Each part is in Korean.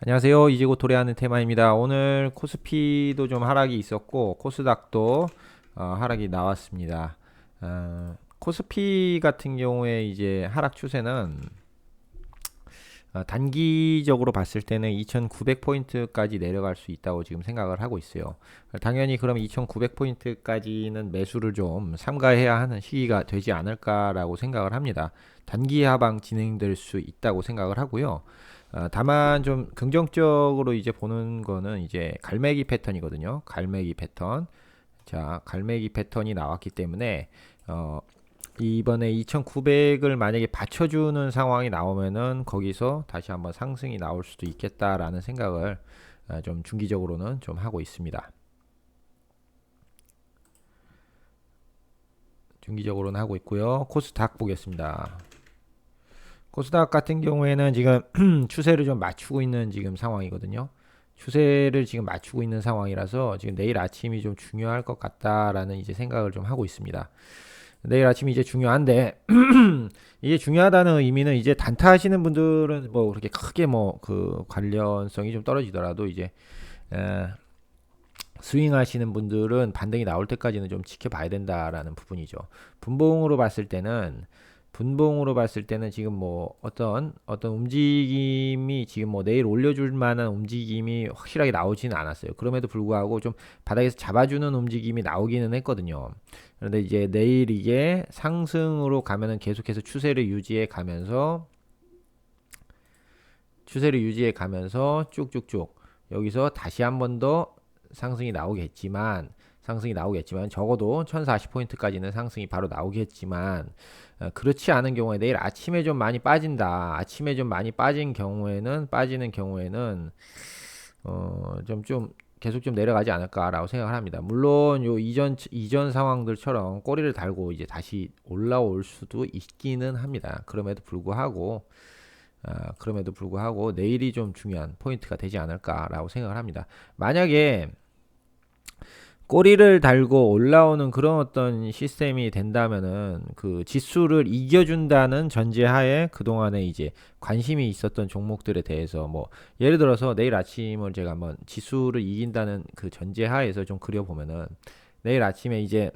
안녕하세요. 이제 곧 도래하는 테마입니다. 오늘 코스피도 좀 하락이 있었고 코스닥도 하락이 나왔습니다. 코스피 같은 경우에 이제 하락 추세는 단기적으로 봤을 때는 2,900포인트까지 내려갈 수 있다고 지금 생각을 하고 있어요. 당연히 그럼 2,900포인트까지는 매수를 좀 삼가해야 하는 시기가 되지 않을까라고 생각을 합니다. 단기 하방 진행될 수 있다고 생각을 하고요. 다만 좀 긍정적으로 이제 보는 거는 이제 갈매기 패턴이거든요. 갈매기 패턴. 자, 갈매기 패턴이 나왔기 때문에 이번에 2,900을 만약에 받쳐주는 상황이 나오면은 거기서 다시 한번 상승이 나올 수도 있겠다라는 생각을 좀 중기적으로는 좀 하고 있습니다. 중기적으로는 하고 있고요. 코스닥 보겠습니다. 코스닥 같은 경우에는 지금 추세를 좀 맞추고 있는 지금 상황이거든요. 추세를 지금 맞추고 있는 상황이라서 지금 내일 아침이 좀 중요할 것 같다라는 이제 생각을 좀 하고 있습니다. 내일 아침이 이제 중요한데 이게 중요하다는 의미는 이제 단타 하시는 분들은 뭐 그렇게 크게 뭐 그 관련성이 좀 떨어지더라도 이제 에, 스윙 하시는 분들은 반등이 나올 때까지는 좀 지켜봐야 된다라는 부분이죠. 분봉으로 봤을 때는 분봉으로 봤을 때는 지금 뭐 어떤 움직임이 지금 뭐 내일 올려줄 만한 움직임이 확실하게 나오지는 않았어요. 그럼에도 불구하고 좀 바닥에서 잡아주는 움직임이 나오기는 했거든요. 그런데 이제 내일 이게 상승으로 가면은 계속해서 추세를 유지해 가면서 쭉쭉쭉 여기서 다시 한 번 더 상승이 나오겠지만 적어도 1040포인트까지는 상승이 바로 나오겠지만 그렇지 않은 경우에 내일 아침에 좀 많이 빠진다. 아침에 좀 많이 빠지는 경우에는 좀 계속 좀 내려가지 않을까라고 생각을 합니다. 물론 요 이전 상황들처럼 꼬리를 달고 이제 다시 올라올 수도 있기는 합니다. 그럼에도 불구하고 내일이 좀 중요한 포인트가 되지 않을까라고 생각을 합니다. 만약에 꼬리를 달고 올라오는 그런 어떤 시스템이 된다면은 그 지수를 이겨준다는 전제하에 그동안에 이제 관심이 있었던 종목들에 대해서 뭐 예를 들어서 내일 아침을 제가 한번 지수를 이긴다는 그 전제하에서 좀 그려보면은 내일 아침에 이제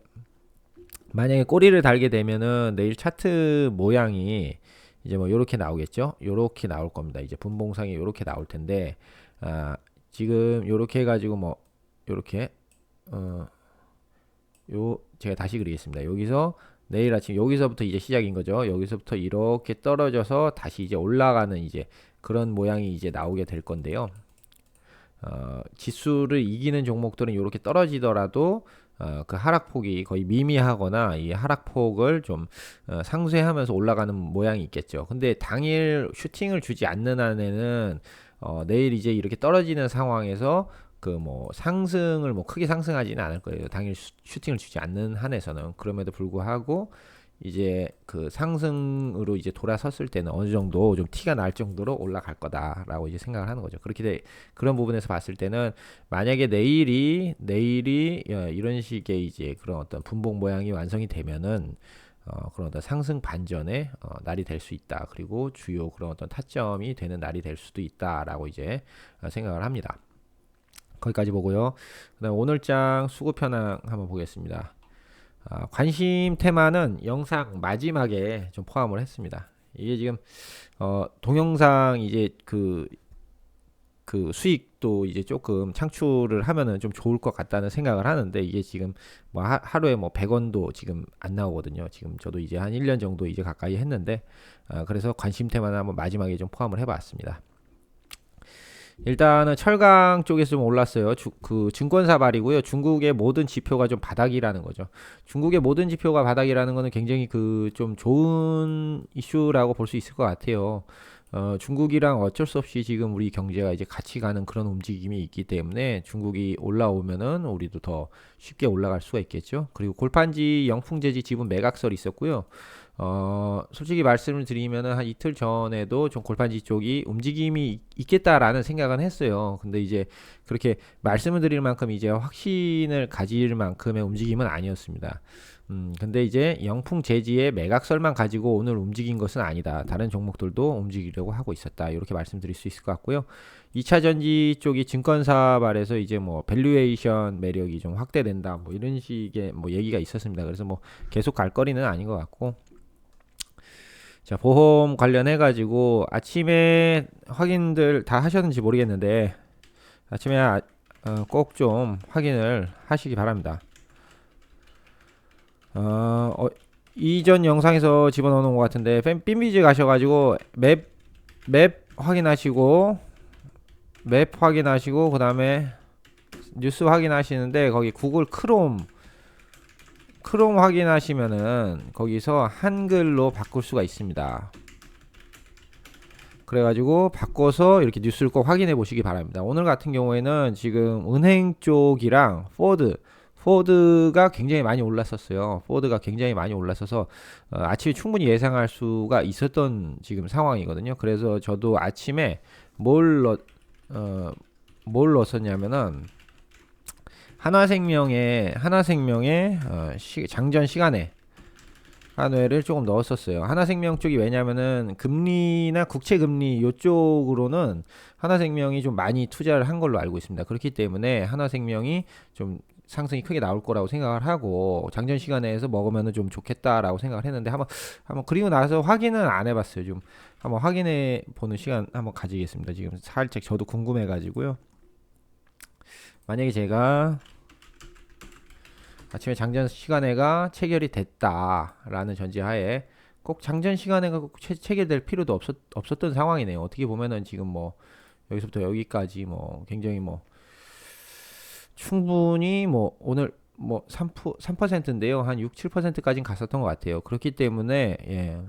만약에 꼬리를 달게 되면은 내일 차트 모양이 이제 뭐 요렇게 나오겠죠. 요렇게 나올 겁니다. 이제 분봉상이 요렇게 나올 텐데 지금 요렇게 해가지고 뭐 요렇게 어, 제가 다시 그리겠습니다. 여기서 내일 아침 여기서부터 이제 시작인 거죠. 여기서부터 이렇게 떨어져서 다시 이제 올라가는 이제 그런 모양이 이제 나오게 될 건데요. 지수를 이기는 종목들은 이렇게 떨어지더라도 그 하락폭이 거의 미미하거나 이 하락폭을 좀 상쇄하면서 올라가는 모양이 있겠죠. 근데 당일 슈팅을 주지 않는 한에는 내일 이제 이렇게 떨어지는 상황에서 그 뭐 상승을 뭐 크게 상승하지는 않을 거예요. 당일 슈팅을 주지 않는 한에서는. 그럼에도 불구하고 이제 그 상승으로 이제 돌아섰을 때는 어느 정도 좀 티가 날 정도로 올라갈 거다라고 이제 생각을 하는 거죠. 그런 부분에서 봤을 때는 만약에 내일이 이런 식의 이제 그런 어떤 분봉 모양이 완성이 되면은 그런 어떤 상승 반전의 날이 될 수 있다. 그리고 주요 그런 어떤 타점이 되는 날이 될 수도 있다라고 이제 생각을 합니다. 거기까지 보고요. 그다음 오늘장 수급 현황 한번 보겠습니다. 관심 테마는 영상 마지막에 좀 포함을 했습니다. 이게 지금 동영상 이제 그 수익도 이제 조금 창출을 하면은 좀 좋을 것 같다는 생각을 하는데 이게 지금 뭐 하루에 뭐 100원도 지금 안 나오거든요. 지금 저도 이제 한 1년 정도 이제 가까이 했는데 그래서 관심 테마는 한번 마지막에 좀 포함을 해봤습니다. 일단은 철강 쪽에서 좀 올랐어요. 그 증권사 발이고요. 중국의 모든 지표가 좀 바닥이라는 거죠. 중국의 모든 지표가 바닥이라는 거는 굉장히 그 좀 좋은 이슈라고 볼 수 있을 것 같아요. 중국이랑 어쩔 수 없이 지금 우리 경제가 이제 같이 가는 그런 움직임이 있기 때문에 중국이 올라오면은 우리도 더 쉽게 올라갈 수가 있겠죠. 그리고 골판지 영풍재지 지분 매각설이 있었고요. 솔직히 말씀을 드리면은 한 이틀 전에도 좀 골판지 쪽이 움직임이 있겠다라는 생각은 했어요. 근데 이제 그렇게 말씀을 드릴 만큼 이제 확신을 가질 만큼의 움직임은 아니었습니다. 근데 이제 영풍 재지의 매각설만 가지고 오늘 움직인 것은 아니다. 다른 종목들도 움직이려고 하고 있었다. 이렇게 말씀드릴 수 있을 것 같고요. 2차 전지 쪽이 증권사발에서 이제 뭐 밸류에이션 매력이 좀 확대된다. 뭐 이런 식의 뭐 얘기가 있었습니다. 그래서 뭐 계속 갈 거리는 아닌 것 같고. 자, 보험 관련해 가지고 아침에 확인들 다 하셨는지 모르겠는데 아침에 꼭 좀 확인을 하시기 바랍니다. 이전 영상에서 집어넣은 것 같은데 핀비즈 가셔가지고 맵 확인하시고 그 다음에 뉴스 확인하시는데 거기 구글 크롬 확인하시면은 거기서 한글로 바꿀 수가 있습니다. 그래가지고 바꿔서 이렇게 뉴스를 꼭 확인해 보시기 바랍니다. 오늘 같은 경우에는 지금 은행 쪽이랑 포드가 굉장히 많이 올랐었어요. 포드가 굉장히 많이 올랐어서 아침에 충분히 예상할 수가 있었던 지금 상황이거든요. 그래서 저도 아침에 뭘 넣었었냐면은 하나생명의 장전 시간에 한회를 조금 넣었었어요. 하나생명 쪽이 왜냐면은 금리나 국채금리 요쪽으로는 하나생명이 좀 많이 투자를 한 걸로 알고 있습니다. 그렇기 때문에 하나생명이 좀 상승이 크게 나올 거라고 생각을 하고 장전 시간에서 먹으면은 좀 좋겠다라고 생각을 했는데 한번 그리고 나서 확인은 안 해봤어요. 좀 한번 확인해 보는 시간 한번 가지겠습니다. 지금 살짝 저도 궁금해가지고요. 만약에 제가 아침에 장전 시간에가 체결이 됐다라는 전제하에 꼭 장전 시간에가 꼭 체결될 필요도 없었던 상황이네요. 어떻게 보면은 지금 뭐 여기서부터 여기까지 뭐 굉장히 뭐 충분히 뭐 오늘 뭐 3%인데요. 한 6, 7%까지는 갔었던 것 같아요. 그렇기 때문에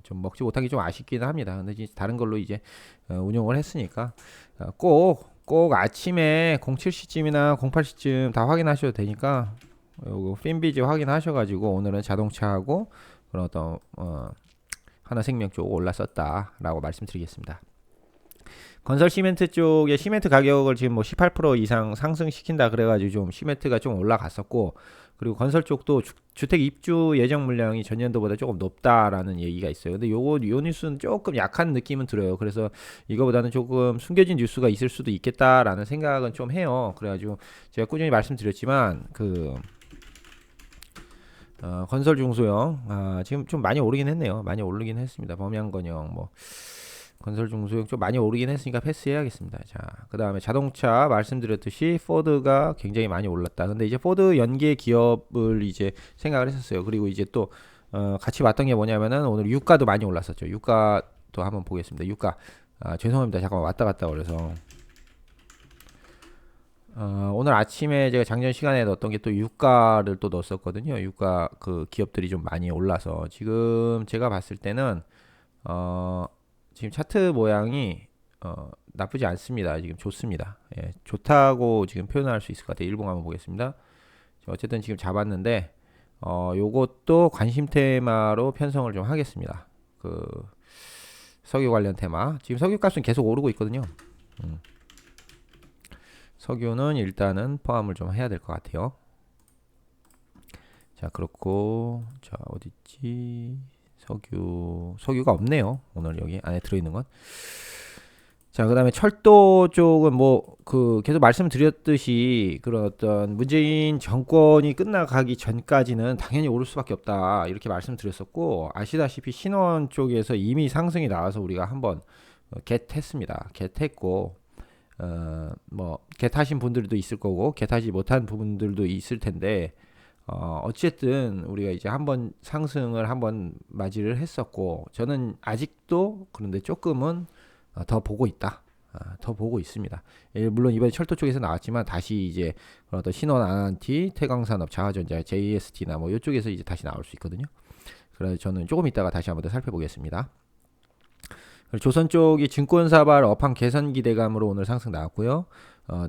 좀 먹지 못한 게 좀 아쉽기는 합니다. 근데 이제 다른 걸로 이제 운용을 했으니까 꼭 아침에 07시쯤이나 08시쯤 다 확인하셔도 되니까 요거 핀비즈 확인하셔가지고 오늘은 자동차하고 그런 어떤 하나생명 쪽 올랐었다라고 말씀드리겠습니다. 건설 시멘트 쪽에 시멘트 가격을 지금 뭐 18% 이상 상승시킨다 그래가지고 좀 시멘트가 좀 올라갔었고, 그리고 건설 쪽도 주택 입주 예정 물량이 전년도보다 조금 높다라는 얘기가 있어요. 근데 요 뉴스는 조금 약한 느낌은 들어요. 그래서 이거보다는 조금 숨겨진 뉴스가 있을 수도 있겠다라는 생각은 좀 해요. 그래가지고 제가 꾸준히 말씀드렸지만 건설 중소형 지금 좀 많이 오르긴 했네요. 많이 오르긴 했습니다. 범양건영 뭐 건설 중소형 좀 많이 오르긴 했으니까 패스해야겠습니다. 자, 그 다음에 자동차 말씀드렸듯이 포드가 굉장히 많이 올랐다. 근데 이제 포드 연계 기업을 이제 생각을 했었어요. 그리고 이제 또 같이 봤던 게 뭐냐면은 오늘 유가도 많이 올랐었죠. 유가도 한번 보겠습니다. 유가 죄송합니다. 잠깐만 왔다 갔다 그래서 오늘 아침에 제가 장전 시간에 넣었던 게 또 유가를 또 넣었었거든요. 유가 그 기업들이 좀 많이 올라서 지금 제가 봤을 때는 지금 차트 모양이 나쁘지 않습니다. 지금 좋습니다. 예, 좋다고 지금 표현할 수 있을 것 같아요. 일봉 한번 보겠습니다. 어쨌든 지금 잡았는데 요것도 관심 테마로 편성을 좀 하겠습니다. 그 석유 관련 테마. 지금 석유 값은 계속 오르고 있거든요. 석유는 일단은 포함을 좀 해야 될 것 같아요. 자, 그렇고 자 어딨지? 석유가 없네요. 오늘 여기 안에 들어있는 건. 자, 그 다음에 철도 쪽은 뭐 계속 말씀드렸듯이 그런 어떤 문재인 정권이 끝나가기 전까지는 당연히 오를 수밖에 없다 이렇게 말씀드렸었고, 아시다시피 신원 쪽에서 이미 상승이 나와서 우리가 한번 겟했습니다. 겟했고 뭐 겟하신 분들도 있을 거고 겟하지 못한 부분들도 있을 텐데 어쨌든 우리가 이제 한번 상승을 한번 맞이를 했었고, 저는 아직도 그런데 조금은 더 보고 있다. 더 보고 있습니다. 물론 이번에 철도 쪽에서 나왔지만 다시 이제 어떤 신원 아난티, 태광산업, 자화전자, JST나 뭐 이쪽에서 이제 다시 나올 수 있거든요. 그래서 저는 조금 있다가 다시 한번 더 살펴보겠습니다. 조선 쪽이 증권사발 업황 개선 기대감으로 오늘 상승 나왔고요.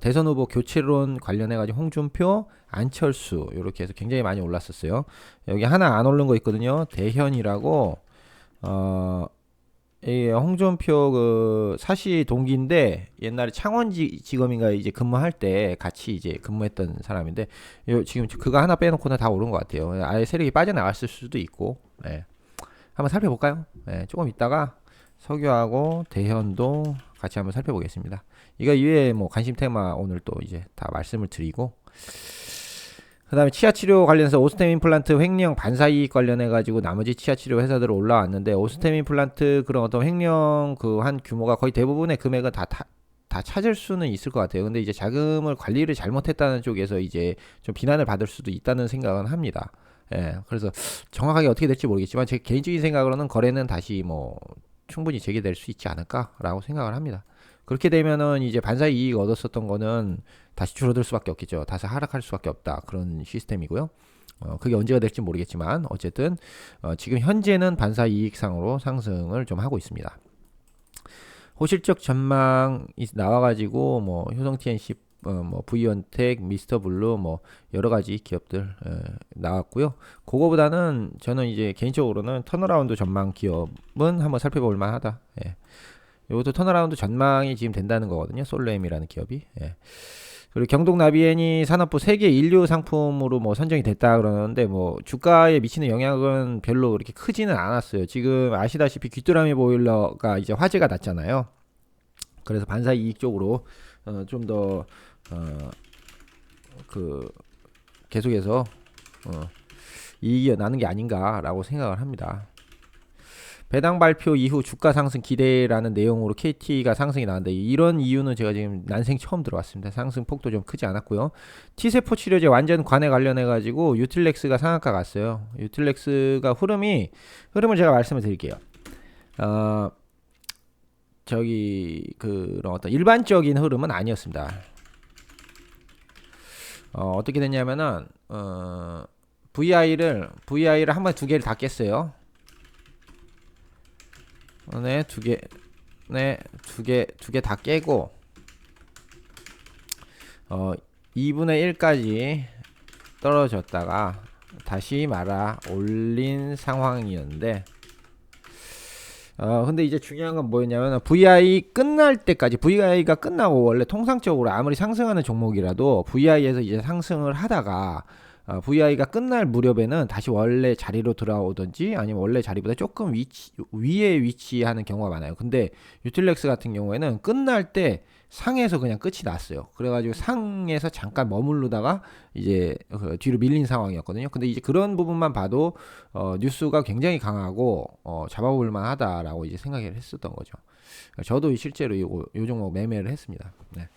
대선 후보 교체론 관련해가지고 홍준표, 안철수 이렇게 해서 굉장히 많이 올랐었어요. 여기 하나 안 오른 거 있거든요. 대현이라고 이 홍준표 그 사시 동기인데 옛날에 창원지검인가 이제 근무할 때 같이 이제 근무했던 사람인데 지금 그거 하나 빼놓고는 다 오른 것 같아요. 아예 세력이 빠져나갔을 수도 있고. 네. 한번 살펴볼까요? 네, 조금 있다가 석유하고 대현도 같이 한번 살펴보겠습니다. 이거 이외에 뭐 관심 테마 오늘 또 이제 다 말씀을 드리고, 그 다음에 치아치료 관련해서 오스템 임플란트 횡령 반사이익 관련해가지고 나머지 치아치료 회사들 올라왔는데, 오스템 임플란트 그런 어떤 횡령 그 한 규모가 거의 대부분의 금액은 다 찾을 수는 있을 것 같아요. 근데 이제 자금을 관리를 잘못했다는 쪽에서 이제 좀 비난을 받을 수도 있다는 생각은 합니다. 예, 그래서 정확하게 어떻게 될지 모르겠지만 제 개인적인 생각으로는 거래는 다시 뭐 충분히 재개될 수 있지 않을까라고 생각을 합니다. 그렇게 되면은 이제 반사의 이익 얻었었던 거는 다시 줄어들 수밖에 없겠죠. 다시 하락할 수밖에 없다. 그런 시스템이고요. 그게 언제가 될지 모르겠지만 어쨌든 지금 현재는 반사 이익상으로 상승을 좀 하고 있습니다. 호실적 전망이 나와가지고 뭐 효성 TNC, 뭐 V원텍, 미스터블루 뭐 여러 가지 기업들 나왔고요. 그거보다는 저는 이제 개인적으로는 턴어라운드 전망 기업은 한번 살펴볼 만하다. 예. 이것도 턴어라운드 전망이 지금 된다는 거거든요. 솔레임이라는 기업이. 예. 그리고 경동나비엔이 산업부 세계 인류 상품으로 뭐 선정이 됐다 그러는데 뭐 주가에 미치는 영향은 별로 그렇게 크지는 않았어요. 지금 아시다시피 귀뚜라미 보일러가 이제 화제가 났잖아요. 그래서 반사 이익 쪽으로 좀 더 그 계속해서 이익이 나는 게 아닌가라고 생각을 합니다. 배당 발표 이후 주가 상승 기대라는 내용으로 KT가 상승이 나왔는데, 이런 이유는 제가 지금 난생 처음 들어봤습니다. 상승 폭도 좀 크지 않았고요. T세포 치료제 완전 관해 관련해 가지고 유틸렉스가 상한가 갔어요. 유틸렉스가 흐름을 제가 말씀을 드릴게요. 그런 어떤 일반적인 흐름은 아니었습니다. 어떻게 됐냐면은 VI를 한 번 두 개를 다 깼어요. 두 개 다 깨고 2분의 1까지 떨어졌다가 다시 말아 올린 상황이었는데, 근데 이제 중요한 건 뭐였냐면 VI 끝날 때까지, VI가 끝나고 원래 통상적으로 아무리 상승하는 종목이라도 VI에서 이제 상승을 하다가 VI가 끝날 무렵에는 다시 원래 자리로 돌아오든지 아니면 원래 자리보다 조금 위에 위치하는 경우가 많아요. 근데 유틸렉스 같은 경우에는 끝날 때 상에서 그냥 끝이 났어요. 그래가지고 상에서 잠깐 머무르다가 이제 뒤로 밀린 상황이었거든요. 근데 이제 그런 부분만 봐도 뉴스가 굉장히 강하고 잡아볼 만하다라고 이제 생각을 했었던 거죠. 저도 실제로 요 종목 매매를 했습니다. 네.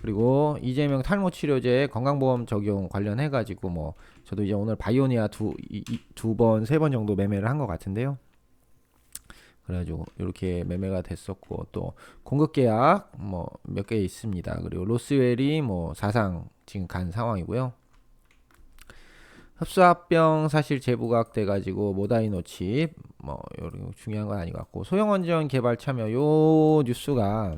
그리고 이재명 탈모 치료제 건강보험 적용 관련해 가지고 뭐 저도 이제 오늘 바이오니아 두 번, 세 번 정도 매매를 한 것 같은데요. 그래가지고 이렇게 매매가 됐었고, 또 공급 계약 뭐 몇 개 있습니다. 그리고 로스웰이 뭐 사상 지금 간 상황이고요. 흡수합병 사실 재부각 돼가지고 모다이노 칩 뭐 이런 중요한 건 아닌 것 같고, 소형원전 개발 참여 요 뉴스가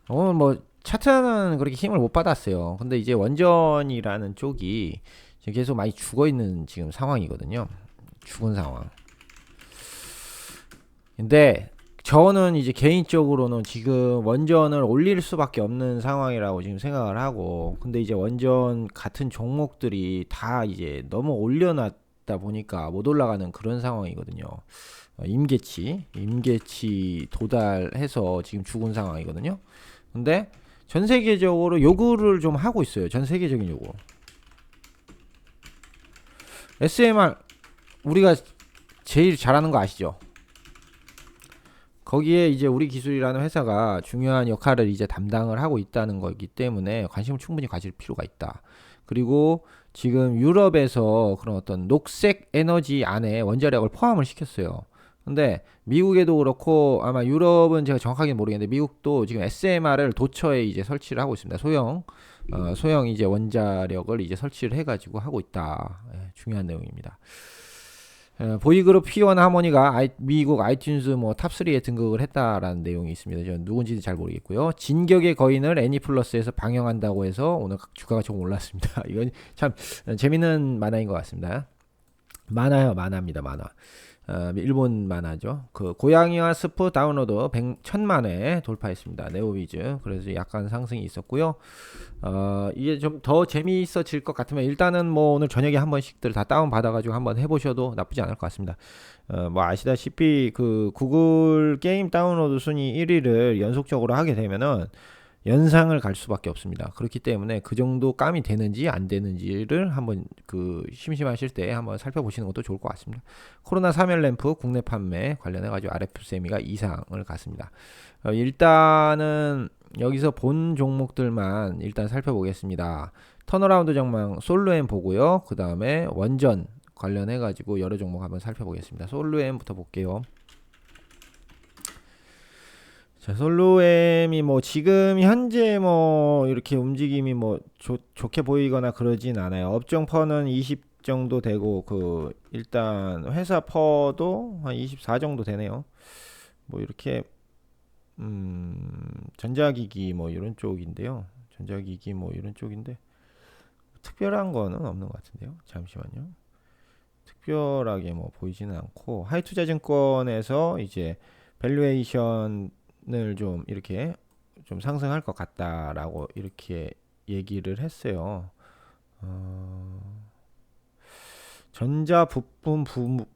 오늘 뭐 차트는 그렇게 힘을 못 받았어요. 근데 이제 원전이라는 쪽이 지금 계속 많이 죽어 있는 지금 상황이거든요. 죽은 상황. 근데 저는 이제 개인적으로는 지금 원전을 올릴 수밖에 없는 상황이라고 지금 생각을 하고, 근데 이제 원전 같은 종목들이 다 이제 너무 올려놨다 보니까 못 올라가는 그런 상황이거든요. 임계치 도달해서 지금 죽은 상황이거든요. 근데 전 세계적으로 요구를 좀 하고 있어요. 전 세계적인 요구. SMR 우리가 제일 잘하는 거 아시죠? 거기에 이제 우리 기술이라는 회사가 중요한 역할을 이제 담당을 하고 있다는 거기 때문에 관심을 충분히 가질 필요가 있다. 그리고 지금 유럽에서 그런 어떤 녹색 에너지 안에 원자력을 포함을 시켰어요. 근데 미국에도 그렇고 아마 유럽은 제가 정확하게 모르겠는데 미국도 지금 SMR을 도처에 이제 설치를 하고 있습니다. 소형 이제 원자력을 이제 설치를 해가지고 하고 있다. 중요한 내용입니다. 보이그룹 P1 하모니가 미국 아이튠즈 뭐 탑3에 등극을 했다라는 내용이 있습니다. 저는 누군지는 잘 모르겠고요. 진격의 거인을 애니플러스에서 방영한다고 해서 오늘 주가가 조금 올랐습니다. 이건 참 재밌는 만화인 것 같습니다. 만화입니다. 만화. 일본 만화죠. 그 고양이와 스프 다운로드 1000만 회 돌파했습니다. 네오위즈. 그래서 약간 상승이 있었고요. 이게 좀 더 재미있어질 것 같으면 일단은 뭐 오늘 저녁에 한 번씩들 다 다운 받아가지고 한번 해보셔도 나쁘지 않을 것 같습니다. 뭐 아시다시피 그 구글 게임 다운로드 순위 1위를 연속적으로 하게 되면은 연상을 갈 수밖에 없습니다. 그렇기 때문에 그 정도 감이 되는지 안 되는지를 한번 그 심심하실 때 한번 살펴보시는 것도 좋을 것 같습니다. 코로나 3열 램프 국내 판매 관련해 가지고 RF세미가 이상을 갔습니다. 일단은 여기서 본 종목들만 일단 살펴보겠습니다. 턴어라운드 전망 솔로엠 보고요. 그 다음에 원전 관련해 가지고 여러 종목 한번 살펴보겠습니다. 솔로엠부터 볼게요. 자, 솔로엠이 뭐 지금 현재 뭐 이렇게 움직임이 뭐 좋게 보이거나 그러진 않아요. 업종 퍼는 20 정도 되고 그 일단 회사 퍼도 한 24 정도 되네요. 뭐 이렇게 전자기기 뭐 이런 쪽인데요. 전자기기 뭐 이런 쪽인데 특별한 거는 없는 것 같은데요. 잠시만요. 특별하게 뭐 보이지는 않고 하이투자증권에서 이제 밸류에이션을 좀 이렇게 좀 상승할 것 같다라고 이렇게 얘기를 했어요. 전자 부품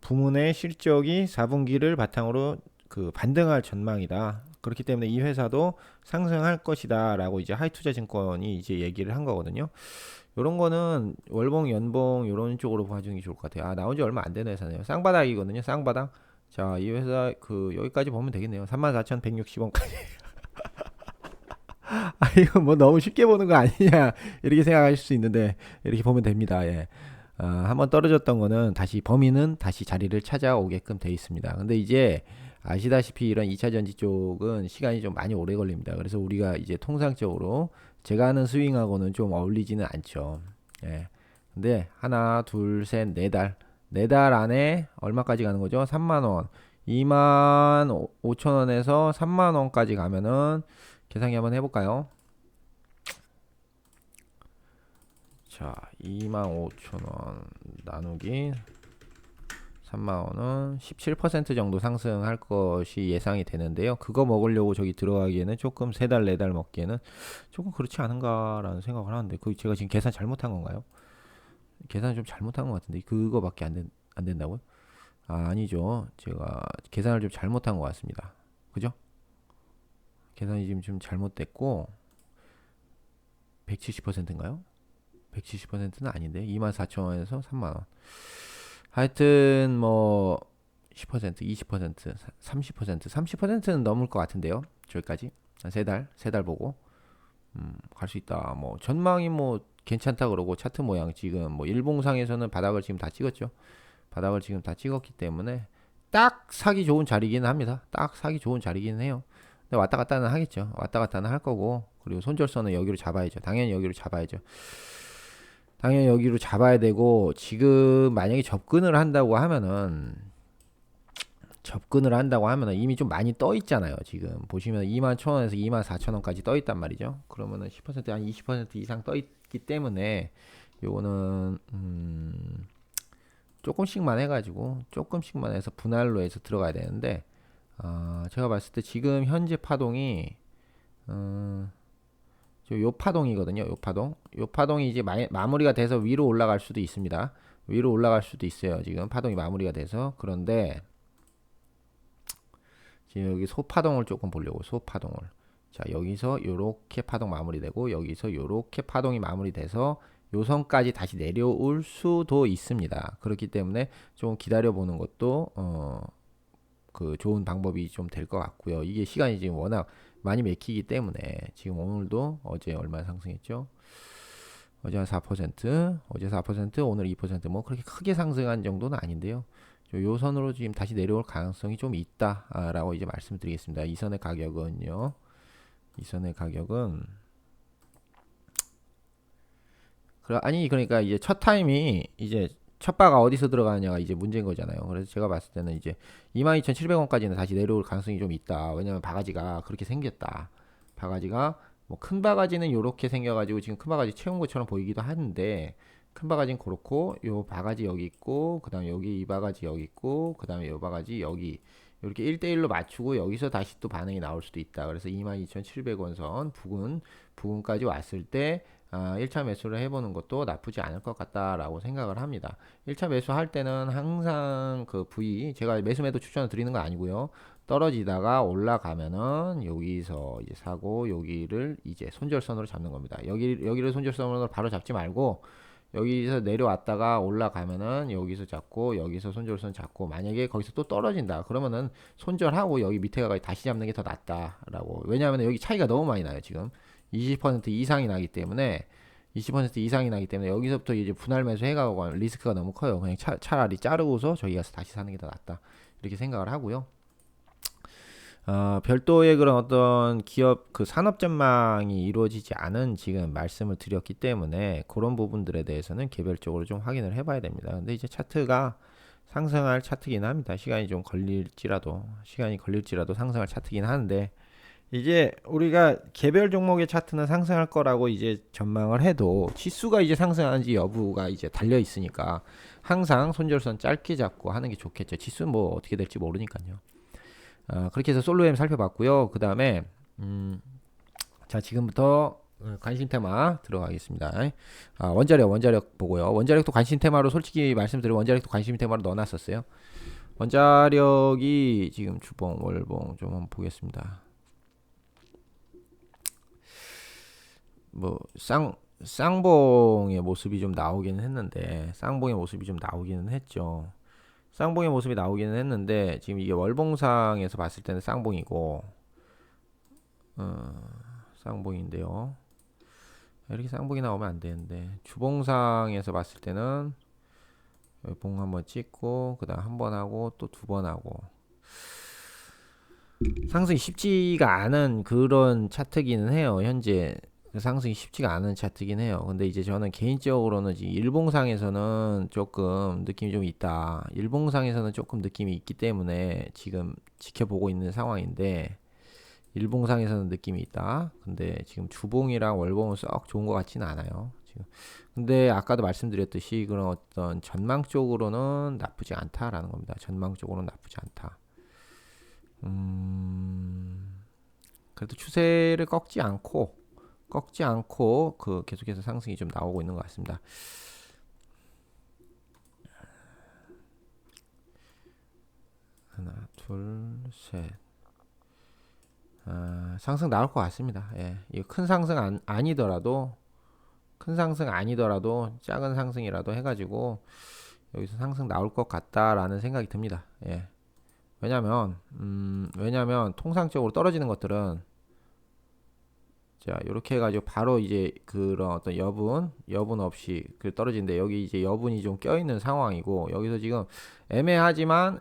부문의 실적이 4분기를 바탕으로 그 반등할 전망이다. 그렇기 때문에 이 회사도 상승할 것이다라고 이제 하이투자증권이 이제 얘기를 한 거거든요. 요런 거는 월봉, 연봉 요런 쪽으로 봐주는 게 좋을 것 같아요. 나온 지 얼마 안 되는 회사네요. 쌍바닥이거든요. 쌍바닥. 자, 이 회사 그 여기까지 보면 되겠네요. 34,160원까지. 이거 뭐 너무 쉽게 보는 거 아니냐 이렇게 생각하실 수 있는데 이렇게 보면 됩니다. 예. 한번 떨어졌던 거는 다시 범위는 다시 자리를 찾아오게끔 돼 있습니다. 근데 이제 아시다시피 이런 2차 전지 쪽은 시간이 좀 많이 오래 걸립니다. 그래서 우리가 이제 통상적으로 제가 하는 스윙하고는 좀 어울리지는 않죠. 예. 근데 하나, 둘, 셋, 네 달. 네 달 안에 얼마까지 가는 거죠? 3만 원. 2만 5천 원에서 3만 원까지 가면은 계산기 한번 해볼까요? 자, 25,000원 나누기 3만원은 17% 정도 상승할 것이 예상이 되는데요. 그거 먹으려고 저기 들어가기에는 조금 3달, 4달 먹기에는 조금 그렇지 않은가라는 생각을 하는데, 그 제가 지금 계산 잘못한 건가요? 계산 좀 잘못한 것 같은데, 그거밖에 안 된다고요? 아니죠. 제가 계산을 좀 잘못한 것 같습니다. 그죠? 계산이 지금 좀 잘못됐고, 170%인가요? 170%는 아닌데 24,000원에서 3만원. 하여튼 뭐 10%, 20%, 30%, 30%는 넘을 것 같은데요. 저기까지 한 세 달 보고 갈 수 있다. 뭐 전망이 뭐 괜찮다 그러고 차트 모양 지금 뭐 일봉상에서는 바닥을 지금 다 찍었죠. 바닥을 지금 다 찍었기 때문에 딱 사기 좋은 자리기는 합니다. 딱 사기 좋은 자리기는 해요. 근데 왔다 갔다는 하겠죠. 왔다 갔다는 할 거고, 그리고 손절선은 여기로 잡아야죠. 당연히 여기로 잡아야죠. 당연히 여기로 잡아야 되고, 지금 만약에 접근을 한다고 하면은 이미 좀 많이 떠 있잖아요. 지금 보시면 21,000원에서 24,000원까지 떠 있단 말이죠. 그러면은 10%한 20% 이상 떠 있기 때문에 요거는 조금씩만 해가지고 조금씩만 해서 분할로 해서 들어가야 되는데, 제가 봤을 때 지금 현재 파동이 요 파동이거든요. 요 파동이 이제 마무리가 돼서 위로 올라갈 수도 있습니다. 위로 올라갈 수도 있어요. 지금 파동이 마무리가 돼서. 그런데 지금 여기 소파동을 조금 보려고, 소파동을. 자, 여기서 요렇게 파동 마무리되고, 여기서 요렇게 파동이 마무리돼서 요 선까지 다시 내려올 수도 있습니다. 그렇기 때문에 좀 기다려 보는 것도 그 좋은 방법이 좀 될 것 같고요. 이게 시간이 지금 워낙 많이 맥히기 때문에 지금 오늘도 어제 얼마 상승했죠? 어제 한 4%, 어제 4%, 오늘 2%뭐 그렇게 크게 상승한 정도는 아닌데요. 요 선으로 지금 다시 내려올 가능성이 좀 있다라고 이제 말씀드리겠습니다. 이 선의 가격은요. 이 선의 가격은 아니 그러니까 이제 첫 타임이 이제 첫 바가 어디서 들어가느냐가 이제 문제인 거잖아요. 그래서 제가 봤을 때는 이제 22,700원까지는 다시 내려올 가능성이 좀 있다. 왜냐면 바가지가 그렇게 생겼다. 바가지가 뭐 큰 바가지는 이렇게 생겨가지고 지금 큰 바가지 채운 것처럼 보이기도 하는데, 큰 바가지는 그렇고 요 바가지 여기 있고 그다음 여기 이 바가지 여기 있고 그다음에 요 바가지 여기 이렇게 1대1로 맞추고 여기서 다시 또 반응이 나올 수도 있다. 그래서 22,700원 선 부근까지 왔을 때 1차 매수를 해보는 것도 나쁘지 않을 것 같다라고 생각을 합니다. 1차 매수할 때는 항상 그 부위 제가 매수 매도 추천을 드리는 거 아니고요. 떨어지다가 올라가면은 여기서 이제 사고 여기를 이제 손절선으로 잡는 겁니다. 여기를 손절선으로 바로 잡지 말고 여기서 내려왔다가 올라가면은 여기서 잡고 여기서 손절선 잡고 만약에 거기서 또 떨어진다 그러면은 손절하고 여기 밑에 가서 다시 잡는 게 더 낫다라고. 왜냐하면 여기 차이가 너무 많이 나요. 지금 20% 이상이 나기 때문에 20% 이상이 나기 때문에 여기서부터 이제 분할 매수 해가고 리스크가 너무 커요. 그냥 차라리 자르고서 저기 가서 다시 사는 게 더 낫다 이렇게 생각을 하고요. 별도의 그런 어떤 기업 그 산업 전망이 이루어지지 않은 지금 말씀을 드렸기 때문에 그런 부분들에 대해서는 개별적으로 좀 확인을 해봐야 됩니다. 근데 이제 차트가 상승할 차트긴 합니다. 시간이 걸릴지라도 상승할 차트긴 하는데 이제 우리가 개별 종목의 차트는 상승할 거라고 이제 전망을 해도 지수가 이제 상승하는지 여부가 이제 달려 있으니까 항상 손절선 짧게 잡고 하는 게 좋겠죠. 지수는 뭐 어떻게 될지 모르니까요. 그렇게 해서 솔로엠 살펴봤고요. 그 다음에 자 지금부터 관심 테마 들어가겠습니다. 원자력 보고요. 원자력도 관심 테마로 솔직히 말씀드리면 원자력도 관심 테마로 넣어놨었어요. 원자력이 지금 주봉 월봉 좀 한번 보겠습니다. 뭐 쌍봉의 모습이 좀 나오기는 했는데 쌍봉의 모습이 좀 나오기는 했죠. 쌍봉의 모습이 나오기는 했는데 지금 이게 월봉상에서 봤을 때는 쌍봉이고 쌍봉인데요. 이렇게 쌍봉이 나오면 안 되는데 주봉상에서 봤을 때는 봉 한번 찍고 그다음 한 번 하고 또 두 번 하고 상승이 쉽지가 않은 그런 차트기는 해요. 현재 상승이 쉽지가 않은 차트긴 해요. 근데 이제 저는 개인적으로는 일봉상에서는 조금 느낌이 좀 있다. 일봉상에서는 조금 느낌이 있기 때문에 지금 지켜보고 있는 상황인데 일봉상에서는 느낌이 있다. 근데 지금 주봉이랑 월봉은 썩 좋은 것 같지는 않아요. 지금. 근데 아까도 말씀드렸듯이 그런 어떤 전망적으로는 나쁘지 않다라는 겁니다. 전망적으로는 나쁘지 않다. 그래도 추세를 꺾지 않고 그 계속해서 상승이 좀 나오고 있는 것 같습니다. 하나, 둘, 셋. 상승 나올 것 같습니다. 예, 이거 큰 상승 아니더라도 작은 상승이라도 해가지고 여기서 상승 나올 것 같다라는 생각이 듭니다. 예. 왜냐면 통상적으로 떨어지는 것들은 자, 이렇게 해가지고 바로 이제 그런 어떤 여분 없이 그 떨어진데 여기 이제 여분이 좀 껴있는 상황이고 여기서 지금 애매하지만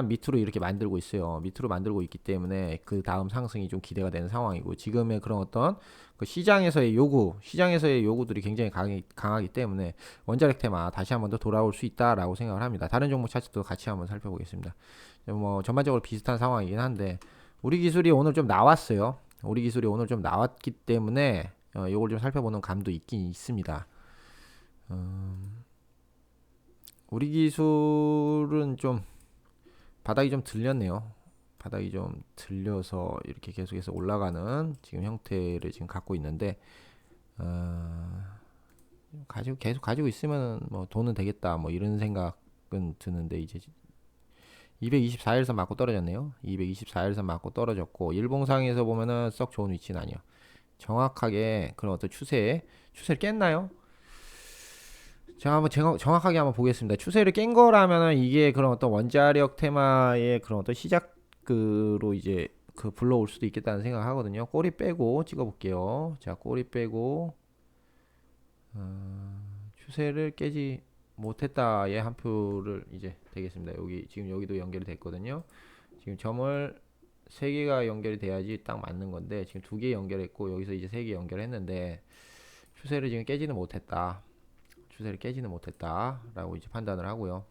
밑으로 이렇게 만들고 있어요. 밑으로 만들고 있기 때문에 그 다음 상승이 좀 기대가 되는 상황이고 지금의 그런 어떤 그 시장에서의 요구들이 굉장히 강하기 때문에 원자력 테마 다시 한번 더 돌아올 수 있다라고 생각을 합니다. 다른 종목 차트도 같이 한번 살펴보겠습니다. 뭐 전반적으로 비슷한 상황이긴 한데 우리 기술이 오늘 좀 나왔어요. 우리 기술이 오늘 좀 나왔기 때문에 이걸 좀 살펴보는 감도 있긴 있습니다. 우리 기술은 좀 바닥이 좀 들렸네요. 바닥이 좀 들려서 이렇게 계속해서 올라가는 지금 형태를 지금 갖고 있는데 계속 가지고 있으면 뭐 돈은 되겠다 뭐 이런 생각은 드는데 이제 224일선 맞고 떨어졌네요. 224일선 맞고 떨어졌고 일봉상에서 보면은 썩 좋은 위치는 아니야. 정확하게 그런 어떤 추세를 깼나요? 제가 정확하게 한번 보겠습니다. 추세를 깬 거라면은 이게 그런 어떤 원자력 테마의 그런 어떤 시작으로 이제 그 불러올 수도 있겠다는 생각 하거든요. 꼬리 빼고 찍어볼게요. 자, 꼬리 빼고 추세를 깨지 못했다의 한 표를 이제 되겠습니다. 지금 여기도 연결이 됐거든요. 지금 점을 3개가 연결이 돼야지 딱 맞는 건데 지금 2개 연결했고 여기서 이제 3개 연결했는데 추세를 지금 깨지는 못했다. 추세를 깨지는 못했다라고 이제 판단을 하고요.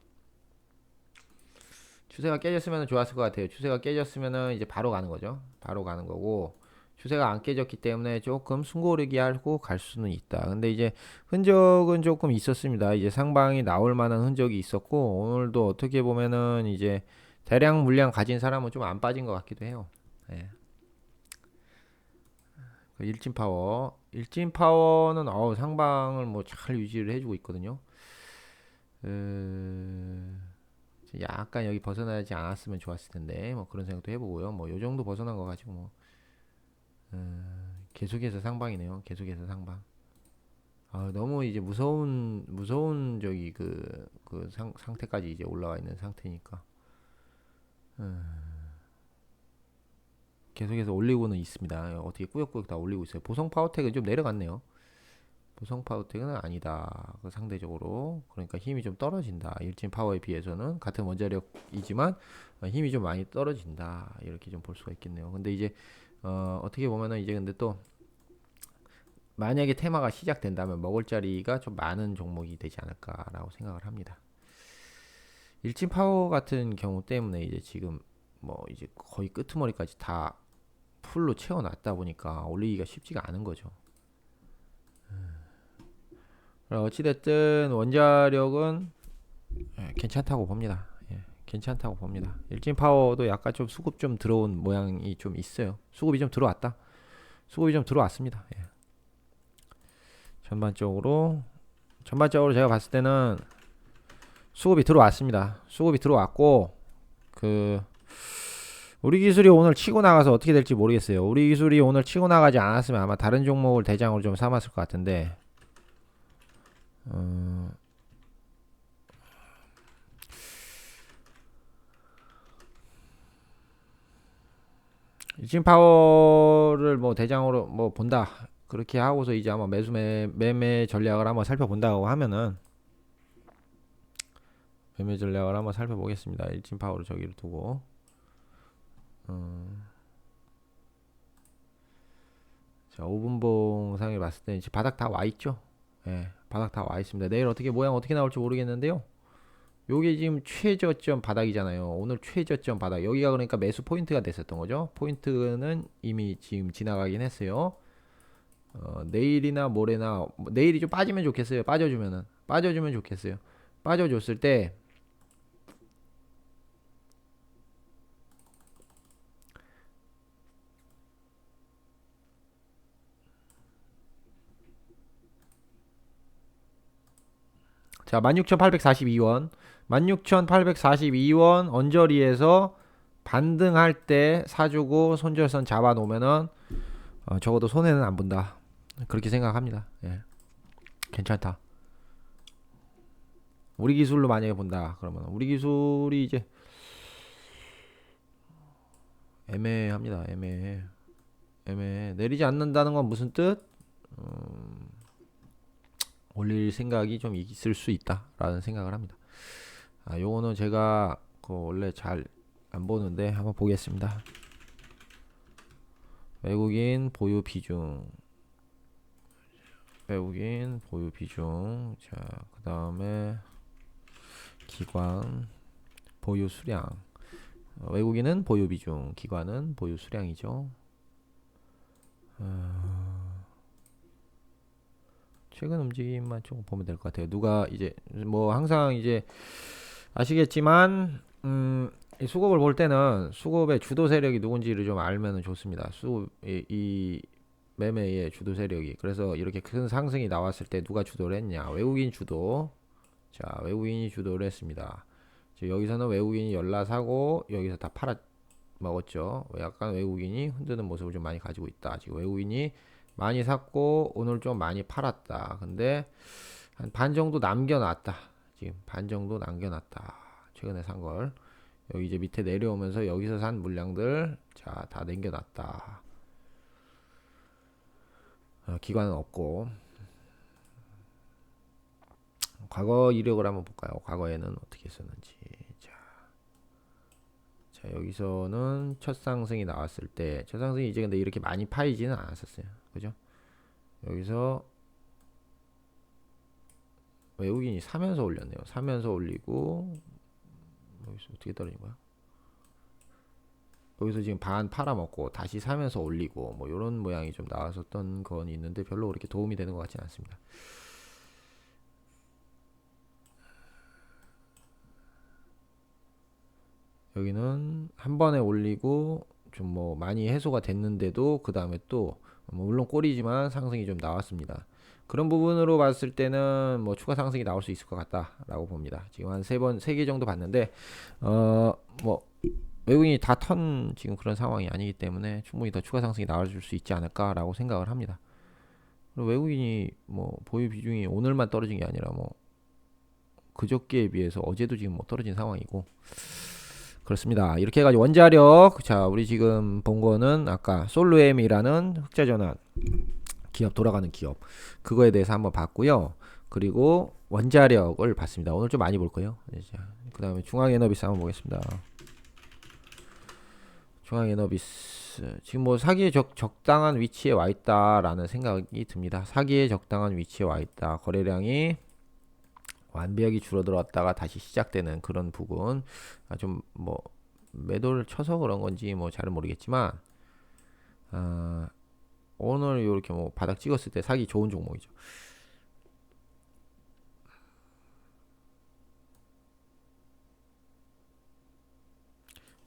추세가 깨졌으면 좋았을 것 같아요. 추세가 깨졌으면은 이제 바로 가는 거죠. 바로 가는 거고 추세가 안 깨졌기 때문에 조금 숨고르기 하고 갈 수는 있다. 근데 이제 흔적은 조금 있었습니다. 이제 상방이 나올 만한 흔적이 있었고, 오늘도 어떻게 보면은 이제 대량 물량 가진 사람은 좀 안 빠진 것 같기도 해요. 예. 그 일진 파워는 상방을 뭐 잘 유지를 해주고 있거든요. 약간 여기 벗어나지 않았으면 좋았을 텐데 뭐 그런 생각도 해보고요. 뭐 요 정도 벗어난 거 가지고 뭐 계속해서 상방이네요. 계속해서 상방. 너무 이제 무서운 저기 상태까지 이제 올라와 있는 상태니까 계속해서 올리고는 있습니다. 어떻게 꾸역꾸역 다 올리고 있어요. 보성 파워텍은 좀 내려갔네요. 보성 파워텍은 아니다. 상대적으로 그러니까 힘이 좀 떨어진다. 일진 파워에 비해서는 같은 원자력이지만 힘이 좀 많이 떨어진다. 이렇게 좀 볼 수가 있겠네요. 근데 이제 어떻게 보면은 이제 근데 또 만약에 테마가 시작된다면 먹을 자리가 좀 많은 종목이 되지 않을까라고 생각을 합니다. 일진 파워 같은 경우 때문에 이제 지금 뭐 이제 거의 끄트머리까지 다 풀로 채워놨다 보니까 올리기가 쉽지가 않은 거죠. 어찌됐든 원자력은 괜찮다고 봅니다. 괜찮다고 봅니다. 일진 파워도 약간 좀 수급 좀 들어온 모양이 좀 있어요. 수급이 좀 들어왔다. 수급이 좀 들어왔습니다. 전반적으로 제가 봤을 때는 수급이 들어왔습니다. 수급이 들어왔고 그 우리 기술이 오늘 치고 나가서 어떻게 될지 모르겠어요. 우리 기술이 오늘 치고 나가지 않았으면 아마 다른 종목을 대장으로 좀 삼았을 것 같은데 일진 파워를 뭐 대장으로 뭐 본다 그렇게 하고서 이제 아마 매매 전략을 한번 살펴본다고 하면은 매매 전략을 한번 살펴보겠습니다. 일진 파워를 저기를 두고 자 5분봉 상에 봤을 때 이제 바닥 다 와 있죠. 바닥 다 와 있습니다. 내일 어떻게 모양 어떻게 나올지 모르겠는데요. 요게 지금 최저점 바닥이잖아요. 오늘 최저점 바닥. 여기가 그러니까 매수 포인트가 됐었던 거죠. 포인트는 이미 지금 지나가긴 했어요. 내일이나 모레나 내일이 좀 빠지면 좋겠어요. 빠져주면 좋겠어요. 빠져줬을 때 자, 16,842원. 16,842원 언저리에서 반등할 때 사주고 손절선 잡아 놓으면은 적어도 손해는 안 본다. 그렇게 생각합니다. 괜찮다. 우리 기술로 만약에 본다. 그러면 우리 기술이 이제 애매합니다. 애매해. 내리지 않는다는 건 무슨 뜻? 올릴 생각이 좀 있을 수 있다라는 생각을 합니다. 요거는 제가 원래 잘 안 보는데 한번 보겠습니다. 외국인 보유 비중. 자, 그 다음에 기관 보유 수량. 외국인은 보유 비중, 기관은 보유 수량이죠. 최근 움직임만 좀 보면 될 것 같아요. 누가 이제 뭐 항상 이제 아시겠지만 이 수급을 볼 때는 수급의 주도 세력이 누군지를 좀 알면 좋습니다. 이 매매의 주도 세력이. 그래서 이렇게 큰 상승이 나왔을 때 누가 주도를 했냐? 외국인 주도. 자, 외국인이 주도를 했습니다. 여기서는 외국인이 연락하고 여기서 다 팔아 먹었죠. 약간 외국인이 흔드는 모습을 좀 많이 가지고 있다. 지금 외국인이 많이 샀고 오늘 좀 많이 팔았다. 근데 한 반 정도 남겨놨다. 지금 반 정도 남겨놨다. 최근에 산 걸. 여기 이제 밑에 내려오면서 여기서 산 물량들 자, 다 남겨놨다. 기관은 없고. 과거 이력을 한번 볼까요? 과거에는 어떻게 했었는지. 자, 여기서는 첫 상승이 나왔을 때, 첫 상승이 이제 근데 이렇게 많이 파이지는 않았었어요. 그죠? 여기서 외국인이 사면서 올렸네요. 사면서 올리고, 여기서 어떻게 떨어진 거야? 여기서 지금 반 팔아먹고 다시 사면서 올리고 뭐 이런 모양이 좀 나왔었던 건 있는데 별로 그렇게 도움이 되는 것 같지는 않습니다. 여기는 한 번에 올리고 좀 뭐 많이 해소가 됐는데도 그 다음에 또 물론 꼬리지만 상승이 좀 나왔습니다. 그런 부분으로 봤을 때는 뭐 추가 상승이 나올 수 있을 것 같다라고 봅니다. 지금 한 세 개 정도 봤는데 뭐 외국인이 다 턴 지금 그런 상황이 아니기 때문에 충분히 더 추가 상승이 나와줄 수 있지 않을까라고 생각을 합니다. 그리고 외국인이 뭐 보유 비중이 오늘만 떨어진 게 아니라 뭐 그저께에 비해서 어제도 지금 뭐 떨어진 상황이고 그렇습니다. 이렇게 해가지고 원자력, 자 우리 지금 본 거는 아까 솔루엠이라는 흑자전환 기업, 돌아가는 기업, 그거에 대해서 한번 봤고요. 그리고 원자력을 봤습니다. 오늘 좀 많이 볼 거예요. 그 다음에 중앙에너비스 한번 보겠습니다. 중앙에너비스 지금 뭐 사기에 적당한 위치에 와 있다라는 생각이 듭니다. 사기에 적당한 위치에 와 있다. 거래량이 완벽히 줄어들었다가 다시 시작되는 그런 부분, 좀 뭐 매도를 쳐서 그런 건지 뭐 잘은 모르겠지만 오늘 이렇게 뭐 바닥 찍었을 때 사기 좋은 종목이죠.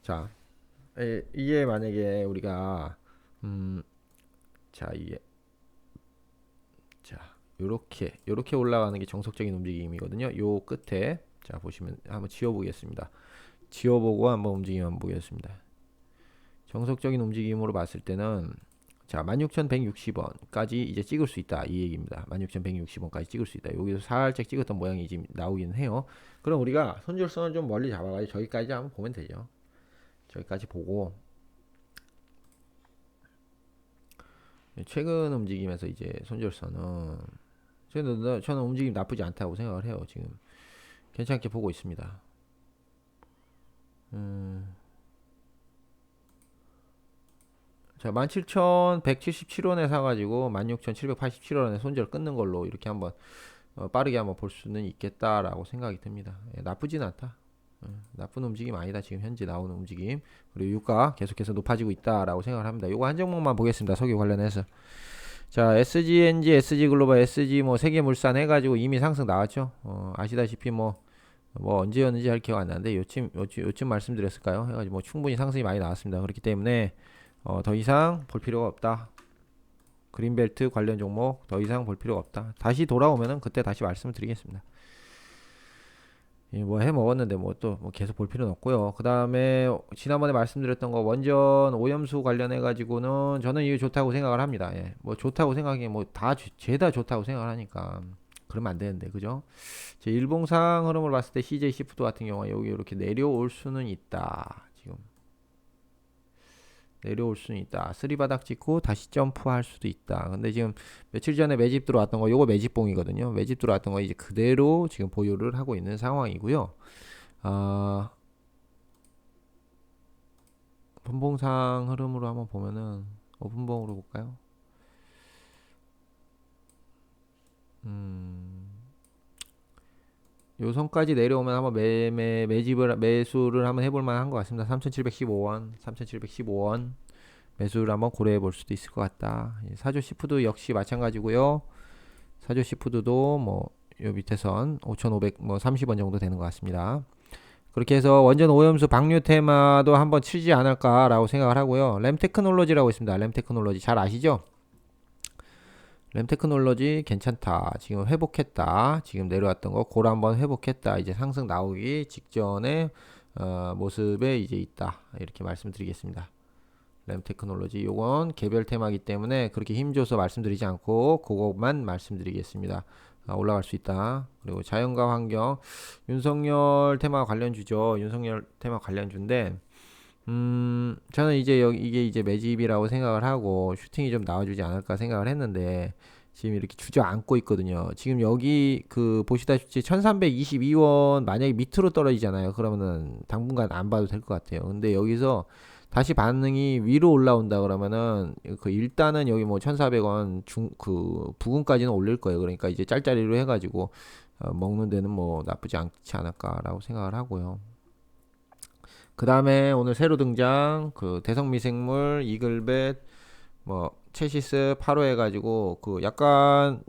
자, 이게 만약에 우리가 자 이게 자 요렇게 올라가는 게 정석적인 움직임이거든요. 요 끝에 자 보시면 한번 지워보겠습니다. 지워보고 한번 움직임 한번 보겠습니다. 정석적인 움직임으로 봤을 때는 자 16,160원까지 이제 찍을 수 있다 이 얘기입니다. 16,160원까지 찍을 수 있다. 여기서 살짝 찍었던 모양이 지금 나오긴 해요. 그럼 우리가 손절선을 좀 멀리 잡아가지고 저기까지 한번 보면 되죠. 저기까지 보고 최근 움직임에서 이제 손절선은 저는 움직임 나쁘지 않다고 생각을 해요. 지금 괜찮게 보고 있습니다. 자 17,177원에 사가지고 16,787원에 손절 끊는 걸로 이렇게 한번 빠르게 한번 볼 수는 있겠다라고 생각이 듭니다. 나쁘진 않다. 나쁜 움직임 아니다. 지금 현재 나오는 움직임. 그리고 유가 계속해서 높아지고 있다라고 생각을 합니다. 요거 한 종목만 보겠습니다. 석유 관련해서. 자 SGNG, SG글로벌, SG 뭐 세계물산 해가지고 이미 상승 나왔죠. 아시다시피 뭐 언제였는지 잘 기억 안 나는데 요쯤 말씀드렸을까요? 해가지고 뭐 충분히 상승이 많이 나왔습니다. 그렇기 때문에 더 이상 볼 필요가 없다. 그린벨트 관련 종목 더 이상 볼 필요가 없다. 다시 돌아오면은 그때 다시 말씀을 드리겠습니다. 뭐 해 먹었는데 뭐 또 뭐 계속 볼 필요는 없고요. 그 다음에 지난번에 말씀드렸던 거 원전 오염수 관련해 가지고는 저는 이게 좋다고 생각을 합니다. 예. 뭐 좋다고 생각이 뭐 다 죄다 좋다고 생각을 하니까 그러면 안 되는데 그죠? 제 일봉상 흐름을 봤을 때 CJ 시프트 같은 경우에 여기 이렇게 내려올 수는 있다. 지금 내려올 수는 있다. 쓰리바닥 찍고 다시 점프할 수도 있다. 근데 지금 며칠 전에 매집 들어왔던 거 요거 매집봉이거든요. 매집 들어왔던 거 이제 그대로 지금 보유를 하고 있는 상황이고요. 분봉상 흐름으로 한번 보면은 분봉으로 볼까요? 요 선까지 내려오면 한번 매수를 한번 해볼 만한 것 같습니다. 3,715원 매수를 한번 고려해 볼 수도 있을 것 같다. 사조 시푸드 역시 마찬가지고요. 사조 시푸드도 뭐 요 밑에선 5,500 뭐 30원 정도 되는 것 같습니다. 그렇게 해서 원전 오염수 방류 테마도 한번 치지 않을까라고 생각을 하고요. 램테크놀로지라고 있습니다. 램테크놀로지 잘 아시죠? 램테크놀로지 괜찮다. 지금 회복했다. 지금 내려왔던 거 고를 한번 회복했다. 이제 상승 나오기 직전의 모습에 이제 있다. 이렇게 말씀드리겠습니다. 램테크놀로지 요건 개별 테마이기 때문에 그렇게 힘줘서 말씀드리지 않고 그것만 말씀드리겠습니다. 올라갈 수 있다. 그리고 자연과 환경 윤석열 테마 관련주죠. 윤석열 테마 관련주인데 저는 이제 이게 이제 매집이라고 생각을 하고 슈팅이 좀 나와주지 않을까 생각을 했는데 지금 이렇게 주저앉고 있거든요. 지금 여기 그 보시다시피 1322원 만약에 밑으로 떨어지잖아요. 그러면은 당분간 안 봐도 될 것 같아요. 근데 여기서 다시 반응이 위로 올라온다 그러면은 그 일단은 여기 뭐 1,400원 그 부근까지는 올릴 거예요. 그러니까 이제 짤짤이로 해가지고 먹는 데는 뭐 나쁘지 않지 않을까라고 생각을 하고요. 그 다음에 오늘 새로 등장 그 대성미생물, 이글벳, 뭐 체시스, 파로 해가지고 그 약간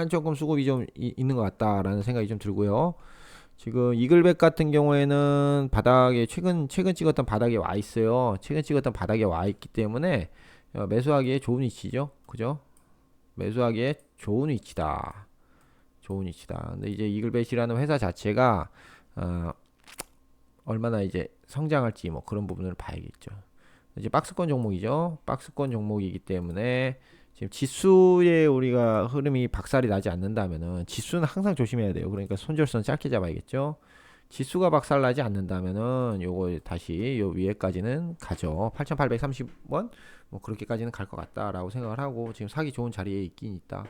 조금 수급이 좀 있는 것 같다라는 생각이 좀 들고요. 지금 이글벳 같은 경우에는 바닥에 최근 찍었던 바닥에 와 있어요. 최근 찍었던 바닥에 와 있기 때문에 매수하기에 좋은 위치죠. 그죠? 매수하기에 좋은 위치다. 좋은 위치다. 근데 이제 이글벳이라는 회사 자체가 어, 얼마나 이제 성장할지 뭐 그런 부분을 봐야겠죠. 이제 박스권 종목이죠. 박스권 종목이기 때문에 지금 지수에 우리가 흐름이 박살이 나지 않는다면은 지수는 항상 조심해야 돼요. 그러니까 손절선 짧게 잡아야겠죠. 지수가 박살 나지 않는다면은 요거 다시 요 위에까지는 가죠. 8,830원 뭐 그렇게까지는 갈 것 같다라고 생각을 하고 지금 사기 좋은 자리에 있긴 있다.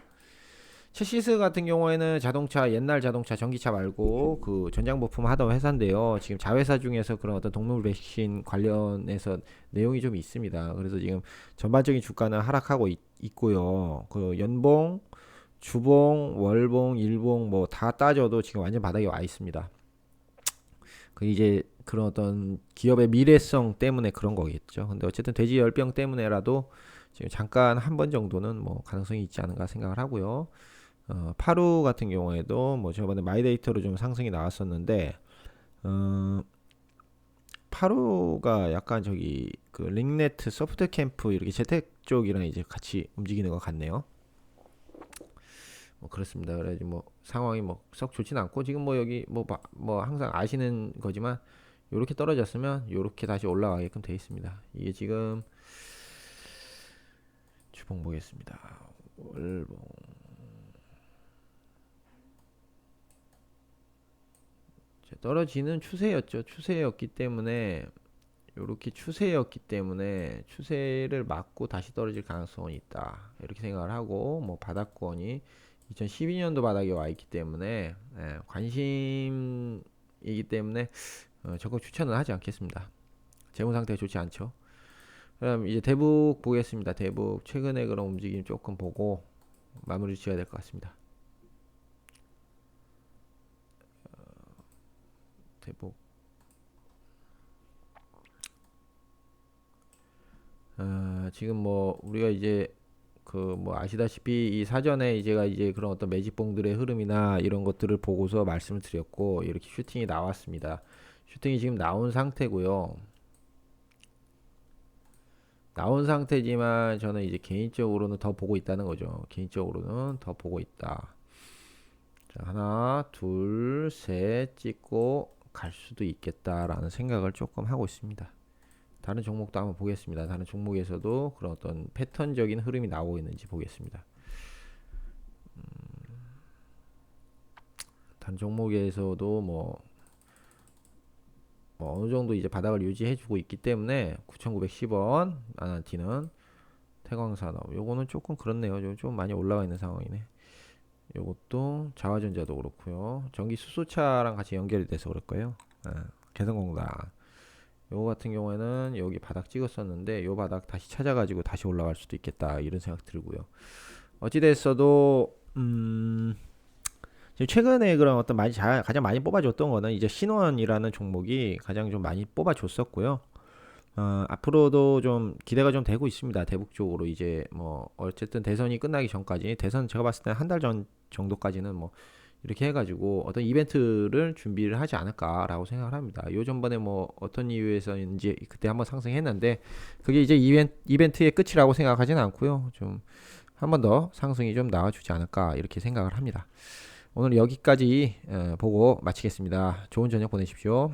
체시스 같은 경우에는 자동차 옛날 자동차 전기차 말고 그 전장 부품 하던 회사인데요. 지금 자회사 중에서 그런 어떤 동물 백신 관련해서 내용이 좀 있습니다. 그래서 지금 전반적인 주가는 하락하고 있고요. 그 연봉, 주봉, 월봉, 일봉 뭐 다 따져도 지금 완전 바닥에 와 있습니다. 그 이제 그런 어떤 기업의 미래성 때문에 그런 거겠죠. 근데 어쨌든 돼지 열병 때문에라도 지금 잠깐 한 번 정도는 뭐 가능성이 있지 않은가 생각을 하고요. 파루 같은 경우에도 뭐 저번에 마이데이터로 좀 상승이 나왔었는데 파루가 약간 저기 그 링네트 소프트 캠프 이렇게 재택 쪽이랑 이제 같이 움직이는 것 같네요. 뭐 그렇습니다. 그래서 뭐 상황이 뭐 썩 좋진 않고 지금 뭐 여기 뭐 항상 아시는 거지만 요렇게 떨어졌으면 요렇게 다시 올라가게끔 돼 있습니다. 이게 지금 주봉 보겠습니다. 월봉 떨어지는 추세였죠. 추세였기 때문에 이렇게 추세였기 때문에 추세를 막고 다시 떨어질 가능성은 있다. 이렇게 생각을 하고 뭐 바닥권이 2012년도 바닥에 와 있기 때문에 관심이기 때문에 적극 추천은 하지 않겠습니다. 재무 상태가 좋지 않죠. 그럼 이제 대북 보겠습니다. 대북 최근에 그런 움직임 조금 보고 마무리 지어야 될 것 같습니다. 대북 지금 뭐 우리가 이제 그 뭐 아시다시피 이 사전에 제가 이제 그런 어떤 매집봉들의 흐름이나 이런 것들을 보고서 말씀을 드렸고 이렇게 슈팅이 나왔습니다. 슈팅이 지금 나온 상태고요. 나온 상태지만 저는 이제 개인적으로는 더 보고 있다는 거죠. 개인적으로는 더 보고 있다. 자, 하나, 둘, 셋 찍고 갈 수도 있겠다라는 생각을 조금 하고 있습니다. 다른 종목도 한번 보겠습니다. 다른 종목에서도 그런 어떤 패턴적인 흐름이 나오고 있는지 보겠습니다. 다른 종목에서도 뭐 어느 정도 이제 바닥을 유지해주고 있기 때문에 9,910원 아난티는 태광산업 요거는 조금 그렇네요. 좀 많이 올라가 있는 상황이네. 요것도 자화전자도 그렇고요. 전기 수소차랑 같이 연결이 돼서 그럴 거예요. 개성공단 요거 같은 경우에는 여기 바닥 찍었었는데 요 바닥 다시 찾아가지고 다시 올라갈 수도 있겠다 이런 생각 들고요. 어찌됐어도 지금 최근에 그런 어떤 가장 많이 뽑아줬던 거는 이제 신원이라는 종목이 가장 좀 많이 뽑아줬었고요. 앞으로도 좀 기대가 좀 되고 있습니다. 대북 쪽으로 이제 뭐 어쨌든 대선이 끝나기 전까지 대선 제가 봤을 때 한 달 전 정도까지는 뭐 이렇게 해가지고 어떤 이벤트를 준비를 하지 않을까라고 생각을 합니다. 요 전번에 뭐 어떤 이유에서인지 그때 한번 상승했는데 그게 이제 이벤트의 끝이라고 생각하지는 않고요. 좀 한 번 더 상승이 좀 나와주지 않을까 이렇게 생각을 합니다. 오늘 여기까지 보고 마치겠습니다. 좋은 저녁 보내십시오.